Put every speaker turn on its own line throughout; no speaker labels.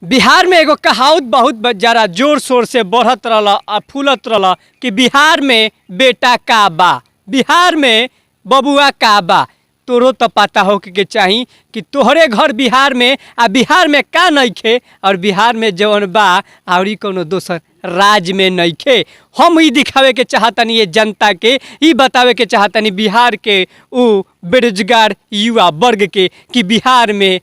बिहार में एगो कहावत बहुत जरा जोर शोर से बढ़त रहला आ फूलत रहला कि बिहार में बेटा का बा, बिहार में बबुआ का बा। तोरो तो पता हो के चाही कि तोहरे घर बिहार में आ बिहार में का नइखे और बिहार में जवन बा और कोनो दोसर राज्य में नइखे। हम ई दिखावे के चाहतनी ये जनता के, ई बतावे के चाहतनी बिहार के उ बेरोजगार युवा वर्ग के कि बिहार में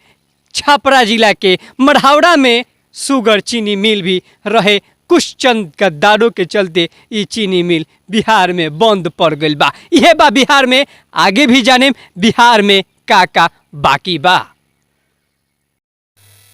छपरा जिला के मढ़ौरा में शुगर चीनी मिल भी रहे। कुछ चंद गद्दारों के चलते ये चीनी मिल बिहार में बंद पड़ गई बा। यह बा बिहार में, आगे भी जाने बिहार में का बाकी बा।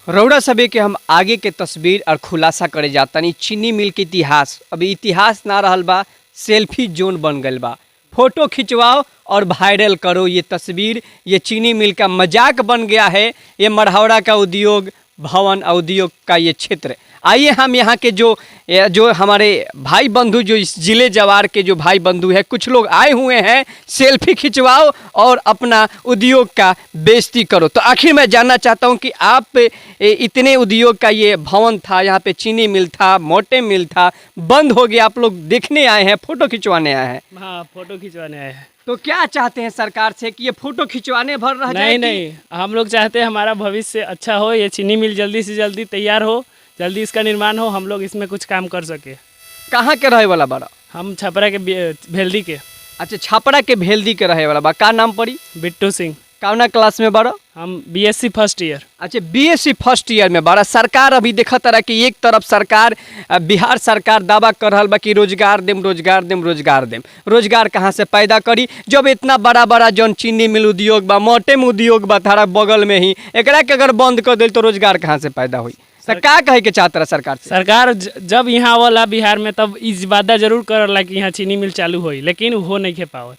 रौड़ा सबे के हम आगे के तस्वीर और खुलासा करे जातानी। चीनी मिल के इतिहास अभी इतिहास ना रहल बा, सेल्फी जोन बन गई बा। फोटो खिंचवाओ और वायरल करो ये तस्वीर। ये चीनी मिल का मजाक बन गया है। ये मढ़ौरा का उद्योग भवन उद्योग का ये क्षेत्र। आइए हम यहाँ के जो हमारे भाई बंधु, जो इस जिले जवार के जो भाई बंधु हैं, कुछ लोग आए हुए हैं। सेल्फी खिंचवाओ और अपना उद्योग का बेइज्जती करो। तो आखिर मैं जानना चाहता हूँ कि आप इतने उद्योग का ये भवन था, यहाँ पे चीनी मिल था, मोटे मिल था, बंद हो गया। आप लोग देखने आए हैं, फोटो खिंचवाने आए हैं।
हाँ, फोटो खिंचवाने आए हैं।
तो क्या चाहते हैं सरकार से कि ये फोटो खिंचवाने भर रह जाए?
नहीं, हम लोग चाहते हैं हमारा भविष्य अच्छा हो, ये चीनी मिल जल्दी से जल्दी तैयार हो, जल्दी इसका निर्माण हो, हम लोग इसमें कुछ काम कर सके।
कहाँ के रहे वाला बड़ा?
हम छपरा के भेल्दी के।
अच्छा, छपरा के भेल्दी के रहे वाला बा। का नाम पड़ी?
बिट्टू सिंह।
कौना क्लास में बड़ा?
हम बीएससी फर्स्ट ईयर।
अच्छा, बीएससी फर्स्ट ईयर में बड़ा। सरकार अभी देखा तरह कि एक तरफ सरकार बिहार सरकार दावा कर रहा बा कि रोजगार देम रोजगार देम रोजगार देम। रोजगार कहाँ से पैदा करी जब इतना बड़ा बड़ा जौन चीनी मिल उद्योग बा, मोटे में उद्योग बा थारा बगल में ही, एकरा के अगर बंद कर दे तो रोजगार कहाँ से पैदा हुई? तो का कहे के चाहत रहा सरकार से?
सरकार जब यहाँ आवला बिहार में तब इस वादा जरूर करला कि यहाँ चीनी मिल चालू होई, लेकिन वो नहीं खे पावत।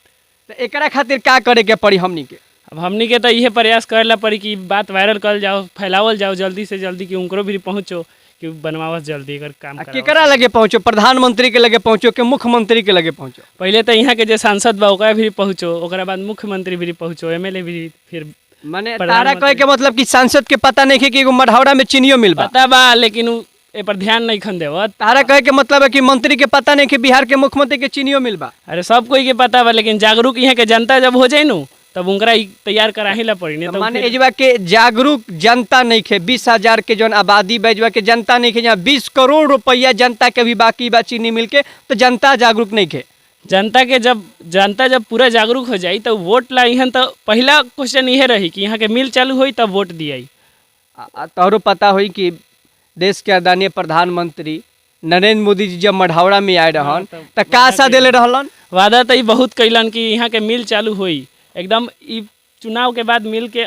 तो एकरा खातिर का करे के पड़ी हमनी के?
अब हमनी के तो यह प्रयास करेला पड़ी कि बात वायरल कर जाओ, फैलावल जाओ जल्दी से जल्दी, कि उनको भी पहुँचो कि बनवावस जल्दी अगर काम
केकरा लगे पहुँचो? प्रधानमंत्री के लगे पहुँचो कि मुख्यमंत्री के लगे पहुँचो?
पहले तो यहाँ के जो सांसद बा ओकरा भी पहुँचो, ओकरा बाद मुख्यमंत्री भी पहुँचो, एमएलए भी, फिर
माने तारा कहे के मतलब कि सांसद के पता नहीं है कि एगो मढ़ौरा में चीनियो मिल बा?
पता बा, लेकिन ए पर ध्यान नहीं खन देवत।
तारा कहे के मतलब है कि मंत्री के पता नहीं कि बिहार के मुख्यमंत्री के चीनियो मिल बा?
अरे सब कोई के पता बा, लेकिन जागरूक यहाँ के जनता जब हो जाए नु तब उनकरा तैयार कराही ला पड़ी। नहीं तो
माने एजवा के जागरूक जनता नहीं खे। 20,000 के जौन आबादी बेजवा के जनता नहीं खे, जहाँ 20 करोड़ रुपया जनता के भी बाकी बा चीनी मिल के, तो जनता जागरूक नहीं खे।
जनता जब पूरा जागरूक हो जाई तो वोट ला। यहाँ तो पहला क्वेश्चन यह रही कि यहाँ के मिल चालू हुई तब वोट दियाई।
तोहरो पता हुई कि देश के आदरणीय प्रधानमंत्री नरेंद्र मोदी जी जब मढ़ौरा में आए रहन तो का आशा दिले रहलन?
वादा तो बहुत कैलन कि यहाँ के मिल चालू हुई एकदम। चुनाव के बाद मिल के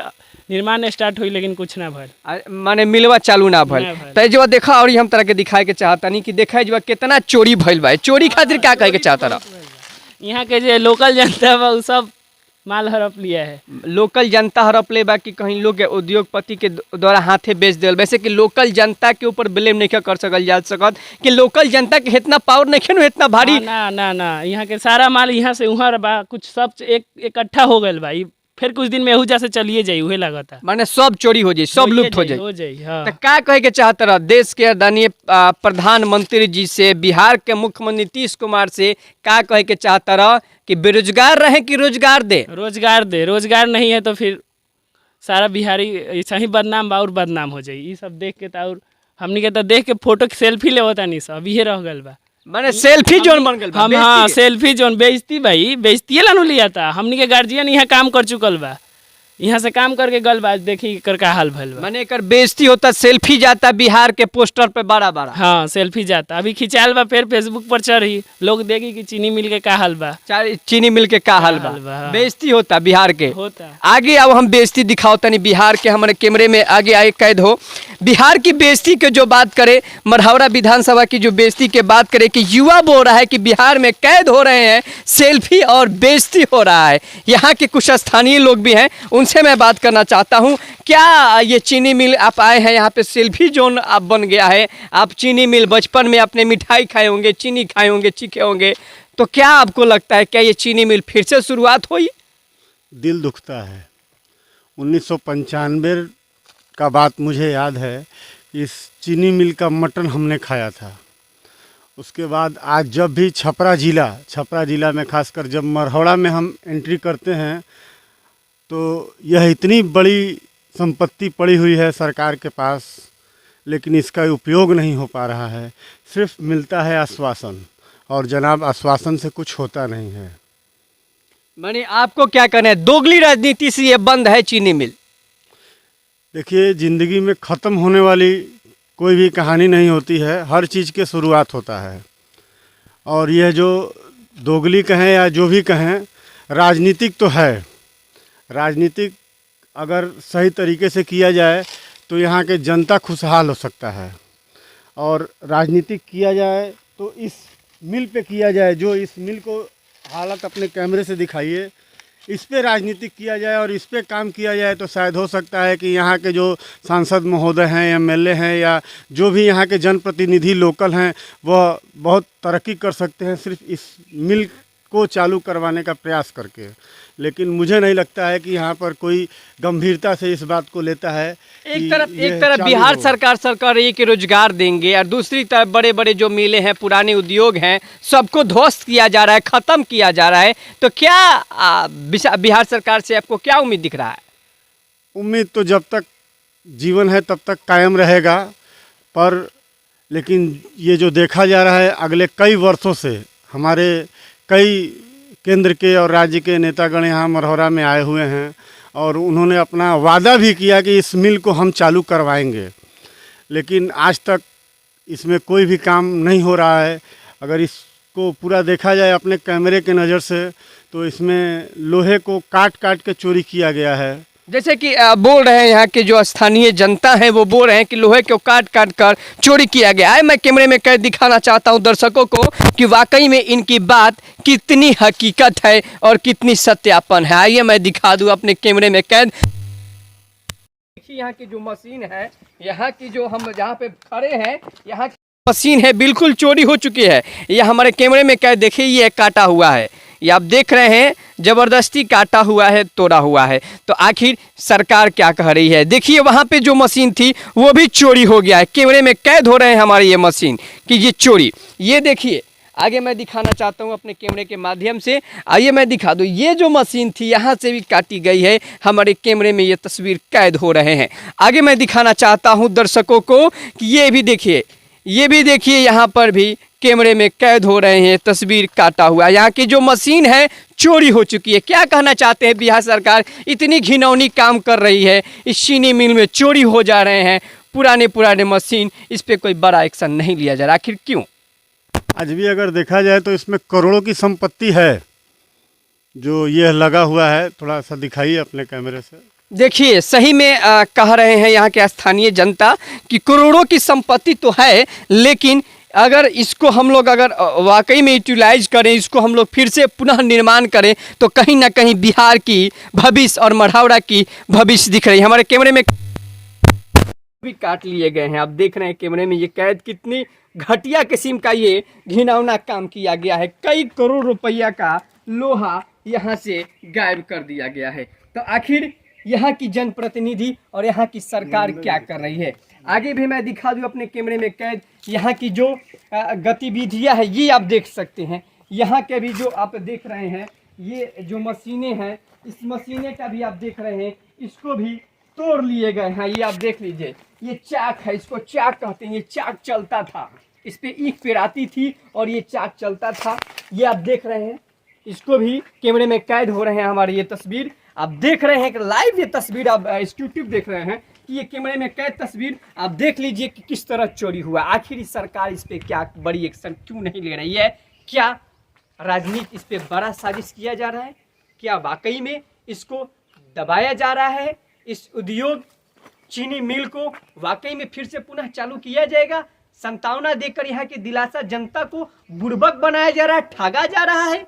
निर्माण स्टार्ट हुई, लेकिन कुछ ना भल,
माने मिलवा चालू ना भल। तो जो देखा और हम तरह के दिखाए के चाहता नहीं कि देखा जो कितना चोरी भइल बा। चोरी खातिर क्या कहे के चाहता रहा?
यहाँ के जो लोकल जनता बा सब माल हड़प लिया है।
लोकल जनता हड़प ले बा कि कहीं लोग उद्योगपति के द्वारा हाथे बेच दिल? वैसे कि लोकल जनता के ऊपर ब्लेम नहीं कर सकल जा सकत कि लोकल जनता के इतना पावर नहीं है, इतना भारी।
ना यहाँ के सारा माल यहाँ से वहाँ बा, कुछ सब एक इकट्ठा हो गए भाई, फिर कुछ दिन में एहू से चलिए जाई, उहे लागत है।
माने सब चोरी हो जाए, सब लुप्त हो जाए।
हाँ।
तो क्या कहे के चाहते रहा देश के आदरणीय प्रधानमंत्री जी से, बिहार के मुख्यमंत्री नीतीश कुमार से क्या कहे के चाहता रहा कि बेरोजगार रहे कि रोजगार दे?
रोजगार दे। रोजगार नहीं है तो फिर सारा बिहारी ऐसा ही बदनाम बा और बदनाम हो जाए। ये सब देख के तो और हमनी के तो देख के फोटो सेल्फी ले होता नहीं सब ये रह गल बा।
माने सेल्फी जोन बन गल बा।
हम हाँ सेल्फी जोन बेइज्जती भाई, बेइज्जती ला लिया था। हमनी के गार्जियन यहाँ काम कर चुकल बा, यहाँ से काम करके गल बात देखी कर का हाल भल बा।
माने एकर बेइज्जती होता, सेल्फी जाता बिहार के पोस्टर पे बड़ा बड़ा।
हाँ सेल्फी जाता, अभी खिंचाल बा, फिर फेसबुक पर चढ़ी, लोग देखी कि चीनी मिल के का हाल बा,
चीनी मिल के का हाल बा। बेइज्जती होता बिहार के। आगे अब हम बेइज्जती दिखाओ तनी बिहार के, हमारे कैमरे में आगे आए कैद हो। बिहार की बेइज्जती के जो बात करे, मढ़ौरा विधानसभा की जो बेइज्जती के बात करे कि युवा बोल रहा है कि बिहार में कैद हो रहे हैं, सेल्फी और बेइज्जती हो रहा है। यहाँ के कुछ स्थानीय लोग भी हैं, उनसे मैं बात करना चाहता हूँ। क्या ये चीनी मिल आप आए हैं, यहाँ पे सेल्फी जोन आप बन गया है? आप चीनी मिल बचपन में अपने मिठाई खाए होंगे, चीनी खाए होंगे, चीखे होंगे, तो क्या आपको लगता है क्या ये चीनी मिल फिर से शुरुआत हुई?
दिल दुखता है। 1995 का बात मुझे याद है इस चीनी मिल का मटन हमने खाया था। उसके बाद आज जब भी छपरा ज़िला में खासकर जब मरहौड़ा में हम एंट्री करते हैं तो यह इतनी बड़ी संपत्ति पड़ी हुई है सरकार के पास, लेकिन इसका उपयोग नहीं हो पा रहा है। सिर्फ मिलता है आश्वासन, और जनाब आश्वासन से कुछ होता नहीं है।
माने आपको क्या कहना है, दोगली राजनीति से ये बंद है चीनी मिल?
देखिए, ज़िंदगी में ख़त्म होने वाली कोई भी कहानी नहीं होती है, हर चीज़ के शुरुआत होता है। और यह जो दोगली कहें या जो भी कहें, राजनीतिक तो है। राजनीतिक अगर सही तरीके से किया जाए तो यहाँ के जनता खुशहाल हो सकता है, और राजनीतिक किया जाए तो इस मिल पे किया जाए। जो इस मिल को हालत अपने कैमरे से दिखाइए, इस पे राजनीतिक किया जाए और इस पे काम किया जाए तो शायद हो सकता है कि यहाँ के जो सांसद महोदय हैं, एमएलए हैं, या जो भी यहाँ के जनप्रतिनिधि लोकल हैं, वह बहुत तरक्की कर सकते हैं सिर्फ इस मिल को चालू करवाने का प्रयास करके। लेकिन मुझे नहीं लगता है कि यहाँ पर कोई गंभीरता से इस बात को लेता है।
एक तरफ बिहार सरकार रही है कि रोजगार देंगे, और दूसरी तरफ बड़े बड़े जो मिलें हैं, पुराने उद्योग हैं, सबको ध्वस्त किया जा रहा है, ख़त्म किया जा रहा है। तो क्या बिहार सरकार से आपको क्या उम्मीद दिख रहा है?
उम्मीद तो जब तक जीवन है तब तक कायम रहेगा, पर लेकिन ये जो देखा जा रहा है अगले कई वर्षों से, हमारे कई केंद्र के और राज्य के नेतागण यहाँ मरहौरा में आए हुए हैं और उन्होंने अपना वादा भी किया कि इस मिल को हम चालू करवाएंगे, लेकिन आज तक इसमें कोई भी काम नहीं हो रहा है। अगर इसको पूरा देखा जाए अपने कैमरे के नज़र से तो इसमें लोहे को काट काट के चोरी किया गया है।
जैसे कि बोल रहे हैं यहाँ के जो स्थानीय जनता है, वो बोल रहे हैं कि लोहे को काट काट कर चोरी किया गया है। मैं कैमरे में कैद दिखाना चाहता हूँ दर्शकों को कि वाकई में इनकी बात कितनी हकीकत है और कितनी सत्यापन है। आइए मैं दिखा दूँ अपने कैमरे में कैद। देखिए यहाँ की जो मशीन है, यहाँ की जो हम जहाँ पे खड़े हैं, यहाँ की मशीन है बिल्कुल चोरी हो चुकी है। यह हमारे कैमरे में कैद, देखिए ये काटा हुआ है, ये आप देख रहे हैं, ज़बरदस्ती काटा हुआ है, तोड़ा हुआ है। तो आखिर सरकार क्या कह रही है? देखिए वहाँ पे जो मशीन थी वो भी चोरी हो गया है। कैमरे में कैद हो रहे हैं हमारी ये मशीन कि ये चोरी। ये देखिए, आगे मैं दिखाना चाहता हूँ अपने कैमरे के माध्यम से। आइए मैं दिखा दूँ, ये जो मशीन थी यहाँ से भी काटी गई है। हमारे कैमरे में ये तस्वीर कैद हो रहे हैं। आगे मैं दिखाना चाहता हूँ दर्शकों को कि ये भी देखिए, ये भी देखिए, यहाँ पर भी कैमरे में कैद हो रहे हैं, तस्वीर काटा हुआ। यहाँ की जो मशीन है चोरी हो चुकी है। क्या कहना चाहते हैं बिहार सरकार? इतनी घिनौनी काम कर रही है, इस चीनी मिल में चोरी हो जा रहे हैं पुराने मशीन, इस पर कोई बड़ा एक्शन नहीं लिया जा रहा, आखिर क्यों?
आज भी अगर देखा जाए तो इसमें करोड़ों की संपत्ति है जो ये लगा हुआ है। थोड़ा सा दिखाइए अपने कैमरे से।
देखिए सही में कह रहे हैं यहाँ के स्थानीय जनता कि करोड़ों की संपत्ति तो है, लेकिन अगर इसको हम लोग अगर वाकई में यूटिलाइज करें, इसको हम लोग फिर से पुनः निर्माण करें तो कहीं ना कहीं बिहार की भविष्य और मढ़ौरा की भविष्य दिख रही है। हमारे कैमरे में भी काट लिए गए हैं, आप देख रहे हैं कैमरे में ये कैद, कितनी घटिया किस्म का ये घिनौना काम किया गया है। कई करोड़ रुपया का लोहा यहाँ से गायब कर दिया गया है। तो आखिर यहाँ की जनप्रतिनिधि और यहाँ की सरकार क्या कर रही है? आगे भी मैं दिखा दूँ अपने कैमरे में कैद, यहाँ की जो गतिविधियाँ हैं ये आप देख सकते हैं। यहाँ के भी जो आप देख रहे हैं, ये जो मशीनें हैं, इस मशीनें का भी आप देख रहे हैं, इसको भी तोड़ लिए गए हैं। ये आप देख लीजिए, ये चाक है, इसको चाक कहते हैं। ये चाक चलता था, इस पर ईख पेराती थी और ये चाक चलता था। ये आप देख रहे हैं, इसको भी कैमरे में कैद हो रहे हैं हमारी ये तस्वीर। आप देख रहे हैं कि लाइव ये तस्वीर आप यूट्यूब देख रहे हैं कि ये कैमरे में कैद तस्वीर आप देख लीजिए कि किस तरह चोरी हुआ। आखिर सरकार इस पे क्या बड़ी एक्शन क्यों नहीं ले रही है? क्या राजनीति इस पे बड़ा साजिश किया जा रहा है? क्या वाकई में इसको दबाया जा रहा है? इस उद्योग चीनी मिल को वाकई में फिर से पुनः चालू किया जाएगा? संतावना देकर यहाँ की दिलासा जनता को बुड़बक बनाया जा रहा है, ठगा जा रहा है।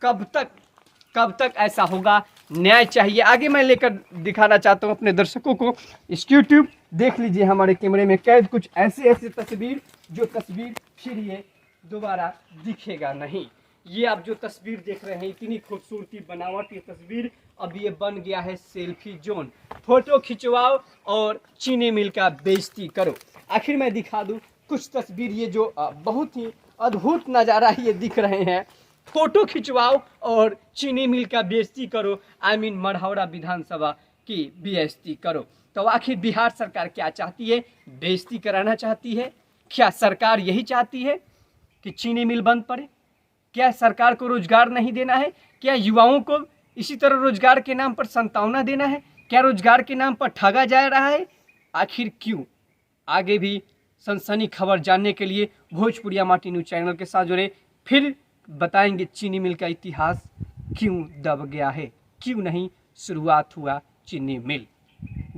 कब तक ऐसा होगा? न्याय चाहिए। आगे मैं लेकर दिखाना चाहता हूँ अपने दर्शकों को, इस यूट्यूब देख लीजिए हमारे कैमरे में कैद कुछ ऐसे तस्वीर, जो तस्वीर फिर ये दोबारा दिखेगा नहीं। ये आप जो तस्वीर देख रहे हैं, इतनी खूबसूरती बनावट ये तस्वीर अब ये बन गया है सेल्फी जोन। फोटो खिंचवाओ और चीनी मिल का बेइज्जती करो। आखिर मैं दिखा दूं कुछ तस्वीर, ये जो बहुत ही अद्भुत नज़ारा ये दिख रहे हैं। फोटो खिंचवाओ और चीनी मिल का बेइज्जती करो, मढ़ौरा विधानसभा की बेइज्जती करो। तो आखिर बिहार सरकार क्या चाहती है? बेइज्जती कराना चाहती है? क्या सरकार यही चाहती है कि चीनी मिल बंद पड़े? क्या सरकार को रोजगार नहीं देना है? क्या युवाओं को इसी तरह रोजगार के नाम पर संतावना देना है? क्या रोजगार के नाम पर ठगा जा रहा है? आखिर क्यों? आगे भी सनसनी खबर जानने के लिए भोजपुरिया माटी न्यूज चैनल के साथ जुड़े। फिर बताएंगे चीनी मिल का इतिहास क्यों दब गया है, क्यों नहीं शुरुआत हुआ चीनी मिल।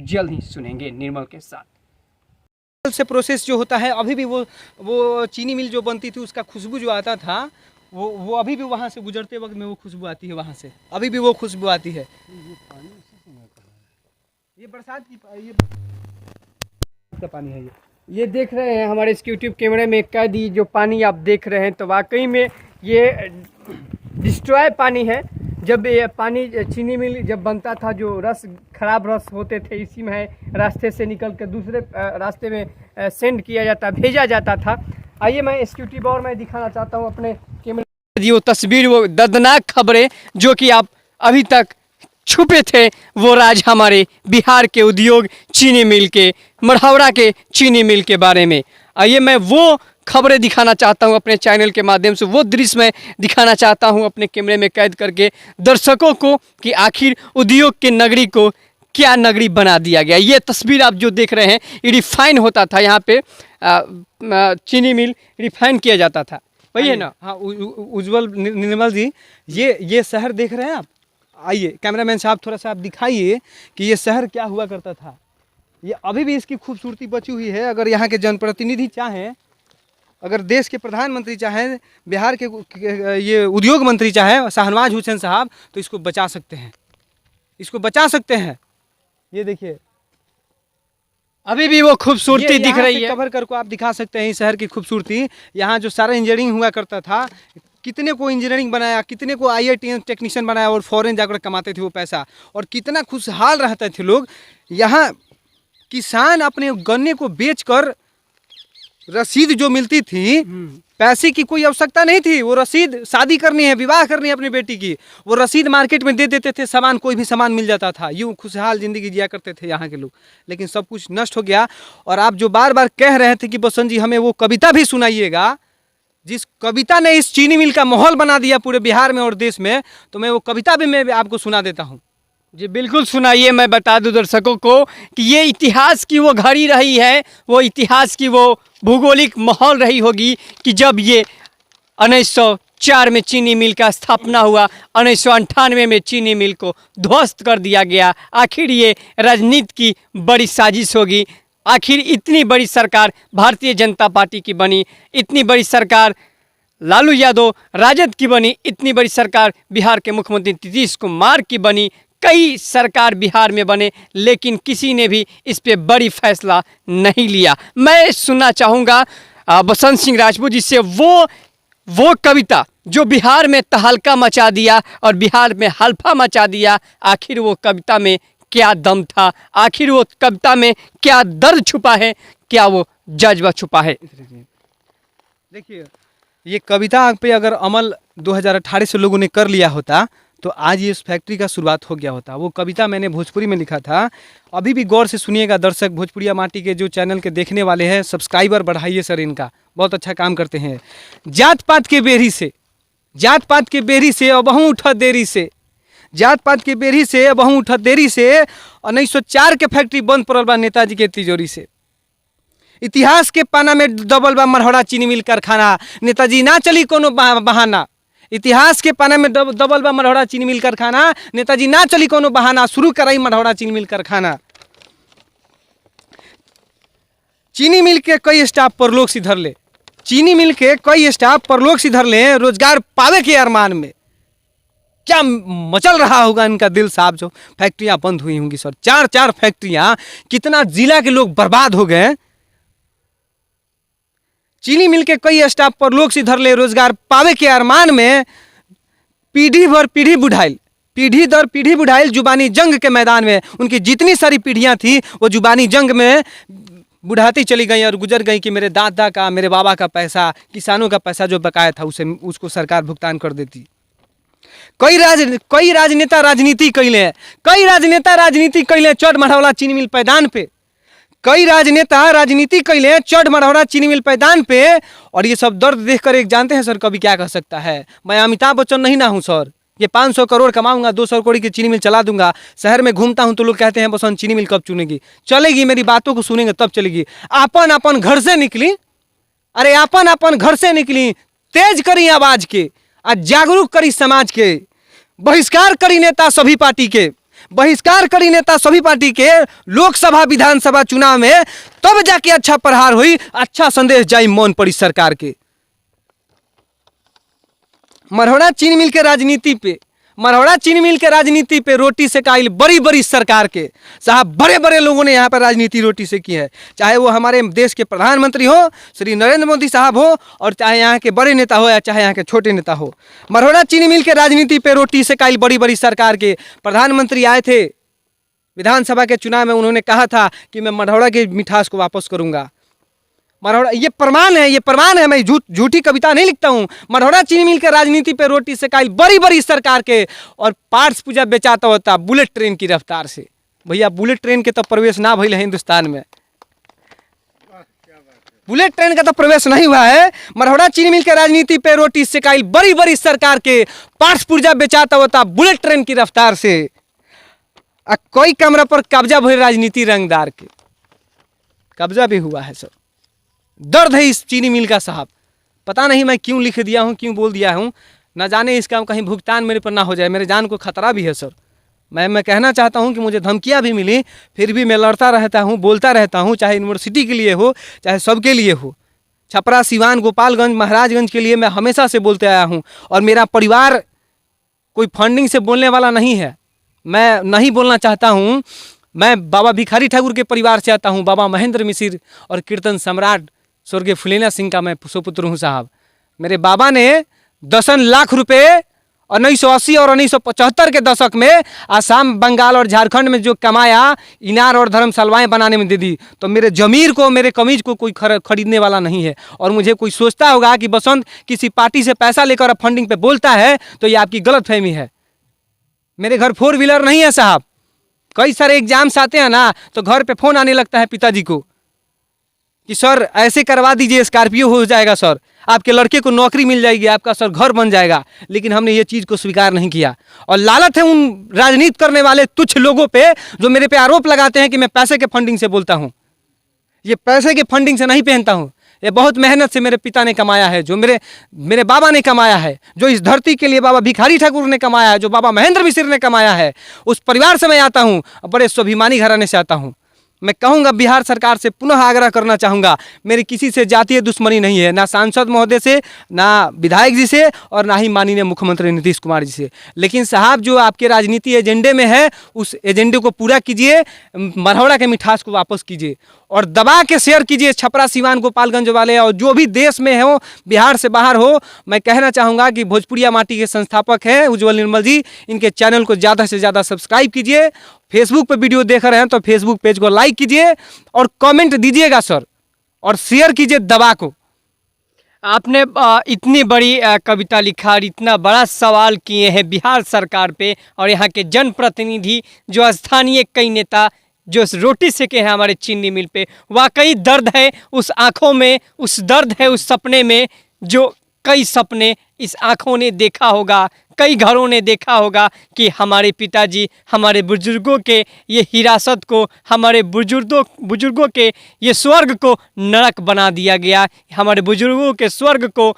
जल्द ही सुनेंगे निर्मल के साथ।
से प्रोसेस जो होता है, अभी भी वो चीनी मिल जो बनती थी उसका खुशबू जो आता था, वो अभी भी वहाँ से गुजरते वक्त में वो खुशबू आती है, वहाँ से अभी भी वो खुशबू आती है। ये बरसात की ये का पानी है।
ये देख रहे हैं हमारे इस यूट्यूब कैमरे में कैद ये जो पानी आप देख रहे हैं, तो वाकई में ये डिस्ट्रॉय पानी है। जब ये पानी चीनी मिल जब बनता था, जो रस खराब रस होते थे इसी में रास्ते से निकल कर दूसरे रास्ते में सेंड किया जाता, भेजा जाता था। आइए मैं इस यूट्यूब और मैं दिखाना चाहता हूँ अपने कैमरे वो तस्वीर, वो दर्दनाक खबरें जो कि आप अभी तक छुपे थे, वो राज हमारे बिहार के उद्योग चीनी मिल के, मढ़ौरा के चीनी मिल के बारे में। आइए मैं वो खबरें दिखाना चाहता हूं अपने चैनल के माध्यम से, वो दृश्य मैं दिखाना चाहता हूं अपने कैमरे में कैद करके दर्शकों को कि आखिर उद्योग के नगरी को क्या नगरी बना दिया गया। ये तस्वीर आप जो देख रहे हैं, ये रिफाइन होता था यहाँ पे, चीनी मिल रिफाइन किया जाता था, वही है ना?
हाँ, उज्जवल निर्मल जी, ये शहर देख रहे हैं आप? आइए कैमरामैन साहब थोड़ा सा आप दिखाइए कि ये शहर क्या हुआ करता था। ये अभी भी इसकी खूबसूरती बची हुई है। अगर यहाँ के जनप्रतिनिधि चाहें, अगर देश के प्रधानमंत्री चाहें, बिहार के ये उद्योग मंत्री चाहें शाहनवाज हुसैन साहब, तो इसको बचा सकते हैं, इसको बचा सकते हैं। ये देखिए
अभी भी वो खूबसूरती दिख रही है।
कवर कर को आप दिखा सकते हैं इस शहर की खूबसूरती। यहाँ जो सारा इंजीनियरिंग हुआ करता था, कितने को इंजीनियरिंग बनाया, कितने को IIT टेक्नीशियन बनाया और फॉरेन जाकर कमाते थे वो पैसा, और कितना खुशहाल रहते थे लोग। यहाँ किसान अपने गन्ने को बेचकर रसीद जो मिलती थी, पैसे की कोई आवश्यकता नहीं थी। वो रसीद, शादी करनी है, विवाह करनी है अपनी बेटी की, वो रसीद मार्केट में दे देते थे, सामान कोई भी सामान मिल जाता था। यूँ खुशहाल ज़िंदगी जिया करते थे यहाँ के लोग। लेकिन सब कुछ नष्ट हो गया। और आप जो बार बार कह रहे थे कि बसंत जी हमें वो कविता भी सुनाइएगा, जिस कविता ने इस चीनी मिल का माहौल बना दिया पूरे बिहार में और देश में, तो मैं वो कविता भी मैं आपको सुना देता हूँ।
जी बिल्कुल सुनाइए। मैं बता दूं दर्शकों को कि ये इतिहास की वो घड़ी रही है, वो इतिहास की वो भूगोलिक माहौल रही होगी कि जब ये 1904 में चीनी मिल का स्थापना हुआ, 1998 में चीनी मिल को ध्वस्त कर दिया गया। आखिर ये राजनीति की बड़ी साजिश होगी। आखिर इतनी बड़ी सरकार भारतीय जनता पार्टी की बनी, इतनी बड़ी सरकार लालू यादव राजद की बनी, इतनी बड़ी सरकार बिहार के मुख्यमंत्री नीतीश कुमार की बनी, कई सरकार बिहार में बने, लेकिन किसी ने भी इस पे बड़ी फैसला नहीं लिया। मैं सुनना चाहूँगा बसंत सिंह राजपूत जी से वो कविता जो बिहार में तहलका मचा दिया और बिहार में हल्फा मचा दिया। आखिर वो कविता में क्या दम था, आखिर वो कविता में क्या दर्द छुपा है, क्या वो जज्बा छुपा है।
देखिए, ये कविता पे अगर अमल 2018 से लोगों ने कर लिया होता तो आज ये इस फैक्ट्री का शुरुआत हो गया होता। वो कविता मैंने भोजपुरी में लिखा था। अभी भी गौर से सुनिएगा दर्शक, भोजपुरिया माटी के जो चैनल के देखने वाले हैं, सब्सक्राइबर बढ़ाइए सर, इनका बहुत अच्छा काम करते हैं। जात पात के बेरी से, जात पात के बेरी से अबहू उठत देरी से, जात पात के बेरी से अबहू उठत देरी से, 1904 के फैक्ट्री बंद पड़ल बा नेताजी के तिजोरी से। इतिहास के पाना में दबल बा मढ़ौरा चीनी मिल कारखाना, नेताजी ना चली कोनो बहाना। इतिहास के पाना में दबल बा मढ़ौरा चीनी मिल कारखाना, नेताजी ना चली कोनो बहाना, शुरू कराई मढ़ौरा चीनी मिल कारखाना। चीनी मिल के कई स्टाफ परलोक सिधर ले, चीनी मिल के कई स्टाफ परलोक सिधर ले, रोजगार पावे के अरमान में। क्या मचल रहा होगा इनका दिल साहब, जो फैक्ट्रियां बंद हुई होंगी सर, 4 फैक्ट्रियां, कितना जिला के लोग बर्बाद हो गए। चीनी मिल के कई स्टाफ पर लोग सिधर ले, रोजगार पावे के अरमान में, पीढ़ी भर पीढ़ी बुढ़ाइल, पीढ़ी दर पीढ़ी बुढ़ाइल जुबानी जंग के मैदान में उनकी जितनी सारी पीढ़ियां थी वो जुबानी जंग में बुढ़ाती चली गई और गुजर गई कि मेरे दादा का, मेरे बाबा का पैसा, किसानों का पैसा जो बकाया था उसको सरकार भुगतान कर देती। कई राजनेता राजनीति कैले चढ़ मढ़ौला चीनी मिल पैदान पे, कई राजनेता राजनीति कैले चढ़ मढ़ौला चीनी मिल पैदान पे। और ये सब दर्द देखकर एक जानते हैं सर कभी क्या कह सकता है, मैं अमिताभ बच्चन नहीं ना हूँ सर, ये 500 करोड़ कमाऊंगा, 200 करोड़ की चीनी मिल चला दूंगा। शहर में घूमता हूं तो लोग कहते हैं बसंत चीनी मिल कब चुनेगी, चलेगी, मेरी बातों को सुनेंगे तब चलेगी। अपन घर से निकली, अरे अपन घर से निकली, तेज करी आवाज के, आज जागरूक करी समाज के, बहिष्कार करी नेता सभी पार्टी के, बहिष्कार करी नेता सभी पार्टी के लोकसभा विधानसभा चुनाव में, तब जाके अच्छा प्रहार हुई, अच्छा संदेश जाई मौन पड़ी सरकार के। मरहौड़ा चीनी मिल के राजनीति पे, मरहौड़ा चीनी मिल के राजनीति पे रोटी से काइल बड़ी बड़ी सरकार के साहब, बड़े बड़े लोगों ने यहाँ पर राजनीति रोटी से की है, चाहे वो हमारे देश के प्रधानमंत्री हो श्री नरेंद्र मोदी साहब हो, और चाहे यहाँ के बड़े नेता हो या चाहे यहाँ के छोटे नेता हो। मरहौड़ा चीनी मिल के राजनीति पे रोटी से काइल बड़ी बड़ी सरकार के प्रधानमंत्री आए थे विधानसभा के चुनाव में, उन्होंने कहा था कि मैं मरहौड़ा की मिठास को वापस करूंगा। मरहौड़ा, ये प्रमाण है, मैं झूठी कविता नहीं लिखता हूँ। मरहौड़ा चीनी मिल के राजनीति पे रोटी से काइल बड़ी बड़ी सरकार के, और पार्ट्स पूजा बेचाता होता बुलेट ट्रेन की रफ्तार से। भैया बुलेट ट्रेन के तो प्रवेश ना भइल है हिंदुस्तान में, बुलेट ट्रेन का तो प्रवेश नहीं हुआ है। मरहौड़ा चीनी मिल के राजनीति पे रोटी से काइल बड़ी बड़ी सरकार के, पार्ट्स पूजा बेचाता होता बुलेट ट्रेन की रफ्तार से। कोई कमरा पर कब्जा भइल राजनीति रंगदार के, कब्जा भी हुआ है सर। दर्द है इस चीनी मिल का साहब, पता नहीं मैं क्यों लिख दिया हूँ, क्यों बोल दिया हूँ, ना जाने इसका कहीं भुगतान मेरे पर ना हो जाए, मेरे जान को खतरा भी है सर। मैं कहना चाहता हूँ कि मुझे धमकियाँ भी मिली, फिर भी मैं लड़ता रहता हूँ, बोलता रहता हूँ, चाहे यूनिवर्सिटी के लिए हो, चाहे सबके लिए हो। छपरा, सिवान, गोपालगंज, महाराजगंज के लिए मैं हमेशा से बोलते आया हूँ। और मेरा परिवार कोई फंडिंग से बोलने वाला नहीं है, मैं नहीं बोलना चाहता हूँ। मैं बाबा भिखारी ठाकुर के परिवार से आता हूँ, बाबा महेंद्र मिसिर और कीर्तन सम्राट स्वर्गीय फुलेना सिंह का मैं सुपुत्र हूँ साहब। मेरे बाबा ने 10 लाख रुपए 1980 और 1975 के दशक में आसाम, बंगाल और झारखंड में जो कमाया, इनार और धर्मशालाएं बनाने में दे दी। तो मेरे जमीर को, मेरे कमीज को कोई खरीदने वाला नहीं है। और मुझे कोई सोचता होगा कि बसंत किसी पार्टी से पैसा लेकर फंडिंग पे बोलता है, तो ये आपकी गलतफहमी है। मेरे घर 4 व्हीलर नहीं है साहब। कई सारे एग्जाम्स आते हैं ना, तो घर पे फोन आने लगता है पिताजी को कि सर ऐसे करवा दीजिए, स्कॉर्पियो हो जाएगा सर, आपके लड़के को नौकरी मिल जाएगी, आपका सर घर बन जाएगा। लेकिन हमने ये चीज़ को स्वीकार नहीं किया। और लालच है उन राजनीति करने वाले तुच्छ लोगों पे जो मेरे पे आरोप लगाते हैं कि मैं पैसे के फंडिंग से बोलता हूँ। ये पैसे के फंडिंग से नहीं पहनता हूँ, ये बहुत मेहनत से मेरे पिता ने कमाया है, जो मेरे बाबा ने कमाया है, जो इस धरती के लिए बाबा भिखारी ठाकुर ने कमाया है, जो बाबा महेंद्र मिसिर ने कमाया है। उस परिवार से मैं आता हूँ, बड़े स्वाभिमानी घराने से आता हूँ। मैं कहूँगा बिहार सरकार से पुनः आग्रह करना चाहूँगा, मेरी किसी से जातीय दुश्मनी नहीं है, ना सांसद महोदय से, ना विधायक जी से, और ना ही माननीय मुख्यमंत्री नीतीश कुमार जी से। लेकिन साहब जो आपके राजनीति एजेंडे में है, उस एजेंडे को पूरा कीजिए, मरहौड़ा के मिठास को वापस कीजिए और दबा के शेयर कीजिए छपरा, सिवान, गोपालगंज वाले, और जो भी देश में हो, बिहार से बाहर हो। मैं कहना चाहूँगा कि भोजपुरिया माटी के संस्थापक हैं उज्जवल निर्मल जी, इनके चैनल को ज़्यादा से ज़्यादा सब्सक्राइब कीजिए। फेसबुक पे वीडियो देख रहे हैं तो फेसबुक पेज को लाइक कीजिए और कमेंट दीजिएगा सर, और शेयर कीजिए दबा को।
आपने इतनी बड़ी कविता लिखा और इतना बड़ा सवाल किए हैं बिहार सरकार पे, और यहाँ के जनप्रतिनिधि जो स्थानीय कई नेता जो रोटी सेके हैं हमारे चीनी मिल पे, वाकई दर्द है उस आँखों में, उस दर्द है उस सपने में, जो कई सपने इस आँखों ने देखा होगा, कई घरों ने देखा होगा कि हमारे पिताजी, हमारे बुजुर्गों के ये हिरासत को, हमारे बुजुर्गों के ये स्वर्ग को नरक बना दिया गया, हमारे बुजुर्गों के स्वर्ग को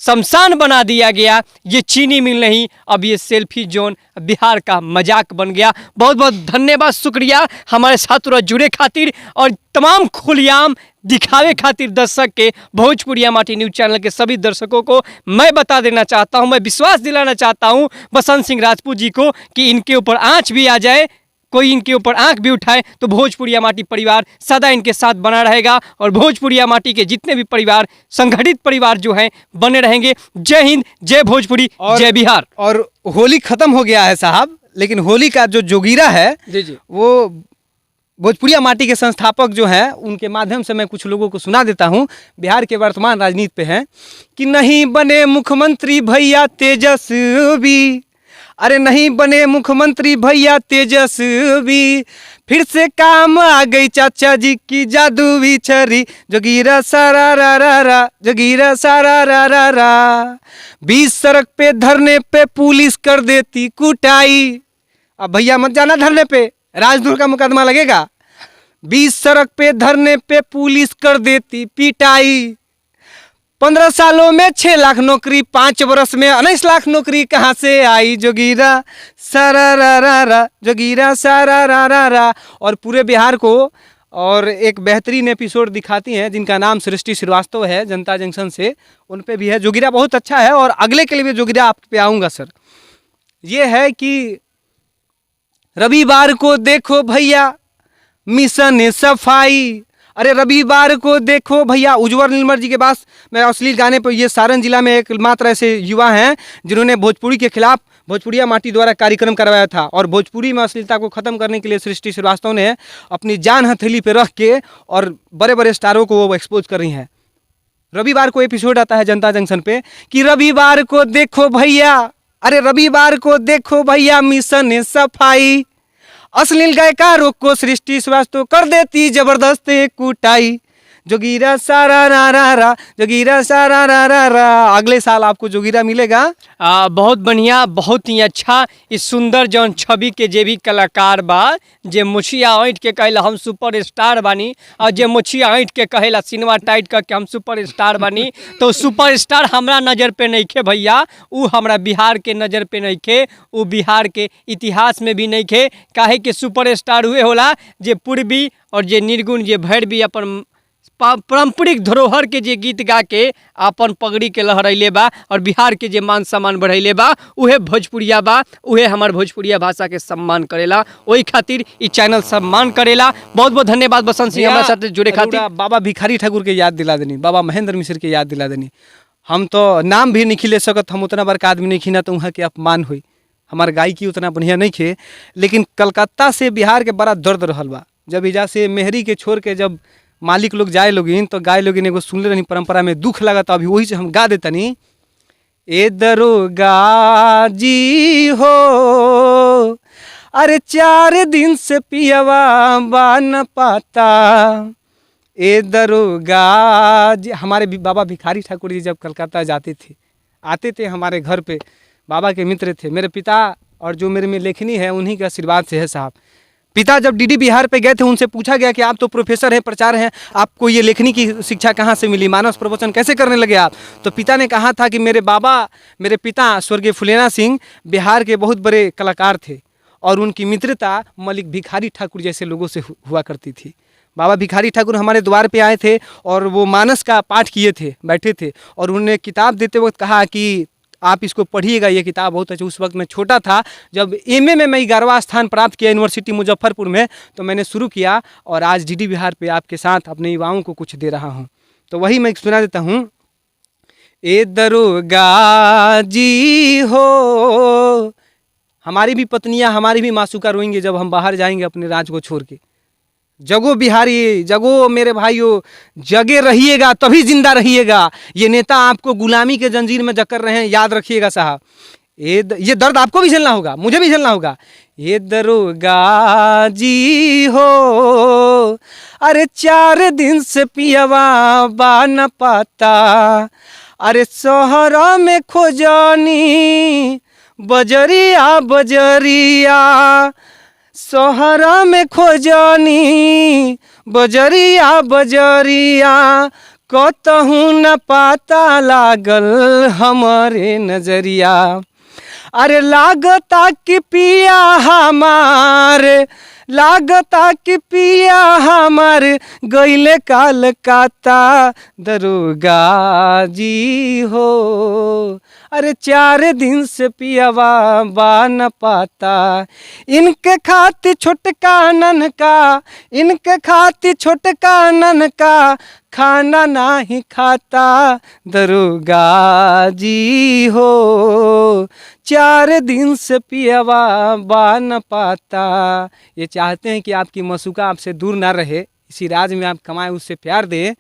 शमशान बना दिया गया। ये चीनी मिल नहीं, अब ये सेल्फी जोन बिहार का मजाक बन गया। बहुत बहुत धन्यवाद, शुक्रिया हमारे साथ जुड़े खातिर और तमाम खुलेआम दिखावे खातिर दर्शक के भोजपुरिया माटी न्यूज़ चैनल के सभी दर्शकों को मैं बता देना चाहता हूं, मैं विश्वास दिलाना चाहता हूं बसंत सिंह राजपूत जी को कि इनके ऊपर आँच भी आ जाए, कोई इनके ऊपर आंख भी उठाए, तो भोजपुरिया माटी परिवार सदा इनके साथ बना रहेगा और भोजपुरिया माटी के जितने भी परिवार, संगठित परिवार जो हैं, बने रहेंगे। जय हिंद, जय भोजपुरी, जय बिहार।
और होली खत्म हो गया है साहब, लेकिन होली का जो जोगीरा है
जी जी
वो भोजपुरिया माटी के संस्थापक जो हैं उनके माध्यम से मैं कुछ लोगों को सुना देता हूँ। बिहार के वर्तमान राजनीति पे हैं कि नहीं बने मुख्यमंत्री भैया तेजस्वी, अरे नहीं बने मुख्यमंत्री भैया तेजस्वी, फिर से काम आ गई चाचा जी की जादुई छरी, जोगीरा सारा रा रा रा, जोगीरा सारा रा रा रा। 20 सड़क पे धरने पे पुलिस कर देती कुटाई। अब भैया मत जाना धरने पे, राजदूर का मुकदमा लगेगा। 20 सड़क पे धरने पे पुलिस कर देती पिटाई। 15 सालों में 6 लाख नौकरी, 5 वर्ष में 19 लाख नौकरी कहाँ से आई, जोगीरा सारा रा रा रा, जोगीरा सारा रा रा रा। और पूरे बिहार को और एक बेहतरीन एपिसोड दिखाती हैं जिनका नाम सृष्टि श्रीवास्तव है, जनता जंक्शन से, उन पे भी है। जोगीरा बहुत अच्छा है और अगले के लिए भी जोगीरा आप पे आऊँगा सर। ये है कि रविवार को देखो भैया मिशन सफाई, अरे रविवार को देखो भैया। उज्जवल निर्मल जी के पास मैं अश्लील गाने पर, ये सारण जिला में एक मात्र ऐसे युवा हैं जिन्होंने भोजपुरी के खिलाफ भोजपुरिया माटी द्वारा कार्यक्रम करवाया था और भोजपुरी में अश्लीलता को ख़त्म करने के लिए सृष्टि श्रीवास्तव ने अपनी जान हथेली पे रख के और बड़े बड़े स्टारों को वो एक्सपोज कर रही हैं। रविवार को एपिसोड आता है जनता जंक्शन पे कि रविवार को देखो भैया, अरे रविवार को देखो भैया मिशन सफाई, अश्लील गायकारों को सृष्टि श्रीवास्तव कर देती जबरदस्त कुटाई, जोगीरा सारा रा रा रा, जोगीरा सारा रा रा रा। अगले साल आपको जोगीरा मिलेगा।
बहुत बढ़िया, बहुत ही अच्छा। इस सुंदर जौन छवि के जे भी कलाकार बा, जे मुछिया ऐंठ के कहेला हम सुपर स्टार बानी, और जे मुछिया ऐंठ के कहेला सिनेमा टाइट करके हम सुपर स्टार बानी, तो सुपर स्टार हमरा नज़र पे नहीं खे भैया, उ हमरा बिहार के नज़र पे नहीं खे, उ बिहार के इतिहास में भी नहीं खे। काहे कि सुपर स्टार हुए होला जे पूर्वी और जे निर्गुण, जे भैरवी अपन पारंपरिक धरोहर के जे गीत गा के अपन पगड़ी के लहरैले बा और बिहार के जे मान सम्मान बढ़ैले बा, उहे भोजपुरिया बा, उहे हमार भोजपुरिया भाषा के सम्मान करेला। वही खातिर ई चैनल सम्मान करेला। बहुत बहुत धन्यवाद बसंत सिंह हमारे साथ जुड़े खातिर।
बाबा भिखारी ठाकुर के याद दिला देनी, बाबा महेंद्र मिश्र के याद दिला देनी। हम तो नाम भी नहीं खिले सकत, हम उतना बड़का आदमी नहीं खीना तो वहाँ के अपमान हुई। हमार गायकी उतना बढ़िया नहीं खे, लेकिन कलकत्ता से बिहार के बड़ा दर्द रहल बा। जब इजा से मेहरी के छोड़ के जब मालिक लोग जाए लोगिन तो गाय लोगिन एगो सुनले रही परंपरा में दुख लगा, तो अभी वही से हम गा देतनी। ए दरोगा जी हो, अरे 4 दिन से पियवा बा न पाता। ए दरोगा जी, हमारे बाबा भिखारी ठाकुर जी जब कलकत्ता जाते थे, आते थे हमारे घर पे, बाबा के मित्र थे मेरे पिता, और जो मेरे में लेखनी है उन्हीं के आशीर्वाद से है साहब। पिता जब डीडी बिहार पे गए थे, उनसे पूछा गया कि आप तो प्रोफेसर हैं, प्रचार हैं, आपको ये लेखनी की शिक्षा कहाँ से मिली, मानस प्रवचन कैसे करने लगे आप? तो पिता ने कहा था कि मेरे पिता स्वर्गीय फुलेना सिंह बिहार के बहुत बड़े कलाकार थे और उनकी मित्रता मलिक भिखारी ठाकुर जैसे लोगों से हुआ करती थी। बाबा भिखारी ठाकुर हमारे द्वार पे आए थे और वो मानस का पाठ किए थे, बैठे थे, और उन्होंने किताब देते वक्त कहा कि आप इसको पढ़िएगा, ये किताब बहुत अच्छी। उस वक्त मैं छोटा था, जब एमए में मैं 11वां स्थान प्राप्त किया यूनिवर्सिटी मुजफ्फरपुर में, तो मैंने शुरू किया और आज डीडी बिहार पे आपके साथ अपने युवाओं को कुछ दे रहा हूँ। तो वही मैं सुना देता हूँ। ए दरोगा जी हो, हमारी भी पत्नियाँ, हमारी भी मासूका रोएंगे जब हम बाहर जाएंगे अपने राज को छोड़ के। जगो बिहारी, जगो मेरे भाइयों, जगे रहिएगा तभी जिंदा रहिएगा। ये नेता आपको गुलामी के जंजीर में जकड़ रहे हैं, याद रखिएगा साहब। ये दर्द आपको भी झेलना होगा, मुझे भी झेलना होगा। ये दरोगा जी हो, अरे 4 दिन से पियवा बा न पाता। अरे शहर में खोजनी बजरिया बजरिया, शहर में खोजनी बजरिया बजरिया, कतहूँ न पाता लागल हमारे नजरिया। अरे लागता कि पिया हमारे, लागता कि पिया हमारे गईले कलकत्ता। दरोगा जी हो, अरे 4 दिन से पियावा बा न पाता, इनके खातिर छोटका ननका, इनके खातिर छोटका ननका खाना नहीं खाता। दरोगा जी हो 4 दिन से पियावा बा न पाता। ये चाहते हैं कि आपकी मसूका आपसे दूर ना रहे, इसी राज में आप कमाएं, उससे प्यार दें।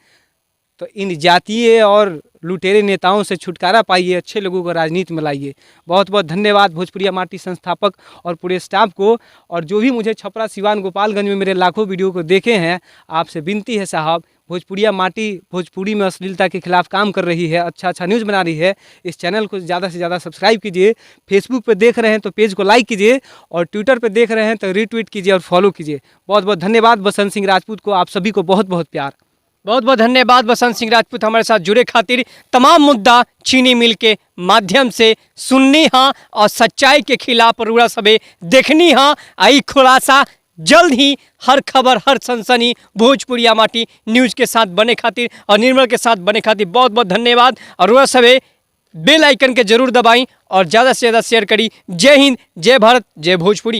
तो इन जातीय और लुटेरे नेताओं से छुटकारा पाइए, अच्छे लोगों को राजनीति में लाइए। बहुत बहुत धन्यवाद भोजपुरिया माटी संस्थापक और पूरे स्टाफ को, और जो भी मुझे छपरा, सिवान, गोपालगंज में मेरे लाखों वीडियो को देखे हैं, आपसे विनती है साहब, भोजपुरिया माटी भोजपुरी में अश्लीलता के खिलाफ काम कर रही है, अच्छा अच्छा न्यूज़ बना रही है। इस चैनल को ज़्यादा से ज़्यादा सब्सक्राइब कीजिए। फेसबुक पे देख रहे हैं तो पेज को लाइक कीजिए, और ट्विटर पे देख रहे हैं तो रीट्वीट कीजिए और फॉलो कीजिए। बहुत बहुत धन्यवाद बसंत सिंह राजपूत को, आप सभी को बहुत बहुत प्यार।
बहुत बहुत धन्यवाद बसंत सिंह राजपूत, हमारे साथ जुड़े खातिर। तमाम मुद्दा चीनी मिल के माध्यम से सुननी हाँ और सच्चाई के खिलाफ रुआ सबे देखनी हाँ। आई खुलासा जल्द ही, हर खबर, हर सनसनी भोजपुरिया माटी न्यूज़ के साथ बने खातिर और निर्मल के साथ बने खातिर बहुत बहुत धन्यवाद। और रुआ सबे बेल आइकन के जरूर दबाई और ज़्यादा से ज़्यादा शेयर करी। जय हिंद, जय भारत, जय भोजपुरी।